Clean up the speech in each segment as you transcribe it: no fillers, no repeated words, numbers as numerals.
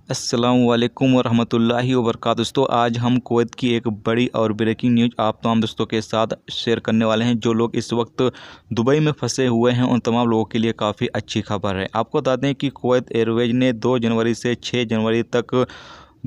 अस्सलामु अलैकुम वरहमतुल्लाहि वबरकातुहू। दोस्तों, आज हम कुवैत की एक बड़ी और ब्रेकिंग न्यूज़ आप तमाम दोस्तों के साथ शेयर करने वाले हैं। जो लोग इस वक्त दुबई में फंसे हुए हैं उन तमाम लोगों के लिए काफ़ी अच्छी खबर है। आपको बता दें कि कुवैत एयरवेज ने 2 जनवरी से 6 जनवरी तक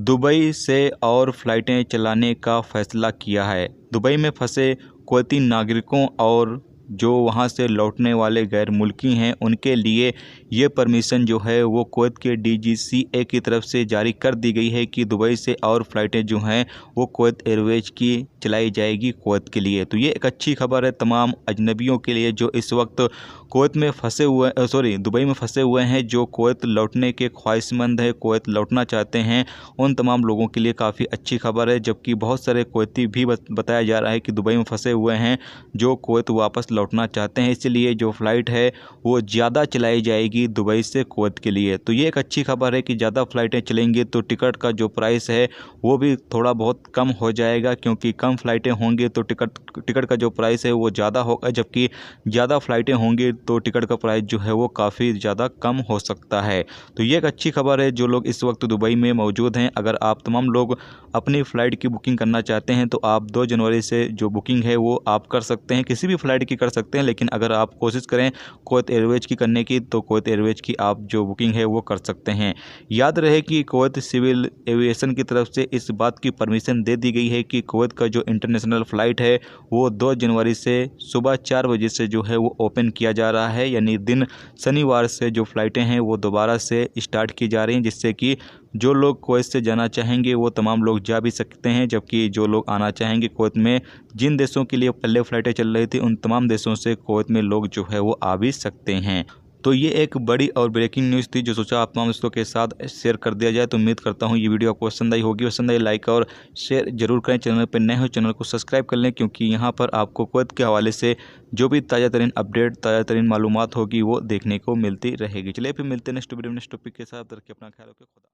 दुबई से और फ़्लाइटें चलाने का फ़ैसला किया है। दुबई में फंसे कुवैती नागरिकों और जो वहां से लौटने वाले गैर मुल्की हैं उनके लिए ये परमिशन जो है वो कुवैत के DGCA की तरफ से जारी कर दी गई है कि दुबई से और फ़्लाइटें जो हैं वो कुवैत एयरवेज की चलाई जाएगी कुवैत के लिए। तो ये एक अच्छी खबर है तमाम अजनबियों के लिए जो इस वक्त कुवैत में फंसे हुए दुबई में फंसे हुए हैं, जो कुवैत लौटने के ख्वाहिशमंद है, कुवैत लौटना चाहते हैं, उन तमाम लोगों के लिए काफ़ी अच्छी खबर है। जबकि बहुत सारे कुवैती भी बताया जा रहा है कि दुबई में फंसे हुए हैं जो कुवैत वापस लौटना चाहते हैं, इसलिए जो फ़्लाइट है वो ज़्यादा चलाई जाएगी दुबई से कुवैत के लिए। तो ये एक अच्छी खबर है कि ज़्यादा फ़्लाइटें चलेंगी तो टिकट का जो प्राइस है वो भी थोड़ा बहुत कम हो जाएगा, क्योंकि कम फ़्लाइटें होंगी तो टिकट का जो प्राइस है वो ज़्यादा होगा, जबकि ज़्यादा फ़्लाइटें होंगी तो टिकट का प्राइस जो है वो काफ़ी ज़्यादा कम हो सकता है। तो ये एक अच्छी खबर है जो लोग इस वक्त दुबई में मौजूद हैं। अगर आप तमाम लोग अपनी फ़्लाइट की बुकिंग करना चाहते हैं तो आप 2 जनवरी से जो बुकिंग है वो आप कर सकते हैं, किसी भी फ़्लाइट की कर सकते हैं। लेकिन अगर आप कोशिश करें कुवैत एयरवेज की करने की तो कुवैत एयरवेज की आप जो बुकिंग है वो कर सकते हैं। याद रहे कि कुवैत सिविल एविएशन की तरफ से इस बात की परमिशन दे दी गई है कि कुवैत का जो इंटरनेशनल फ़्लाइट है वो 2 जनवरी से सुबह 4 बजे से जो है वो ओपन किया जा रहा है, यानी दिन शनिवार से जो फ़्लाइटें हैं वो दोबारा से स्टार्ट की जा रही हैं, जिससे कि जो लोग कुवैत से जाना चाहेंगे वो तमाम लोग जा भी सकते हैं। जबकि जो लोग आना चाहेंगे कुवैत में, जिन देशों के लिए पहले फ़्लाइटें चल रही थी उन तमाम देशों से कुवैत में लोग जो है वो आ भी सकते हैं। तो ये एक बड़ी और ब्रेकिंग न्यूज़ थी जो सोचा आप तमाम दोस्तों के साथ शेयर कर दिया जाए। तो उम्मीद करता हूँ ये वीडियो आपको पसंद आई होगी। पसंद आई लाइक और शेयर जरूर करें। चैनल पर नए हो चैनल को सब्सक्राइब कर लें, क्योंकि यहाँ पर आपको कुवैत के हवाले से जो भी ताज़ा तरीन अपडेट, ताज़ा तरीन मालूमात होगी वो देखने को मिलती रहेगी। चलिए फिर मिलते हैं नेक्स्ट वीडियो में नेक्स्ट टॉपिक के साथ। रखिए अपना ख्याल, रखिए। खुदा।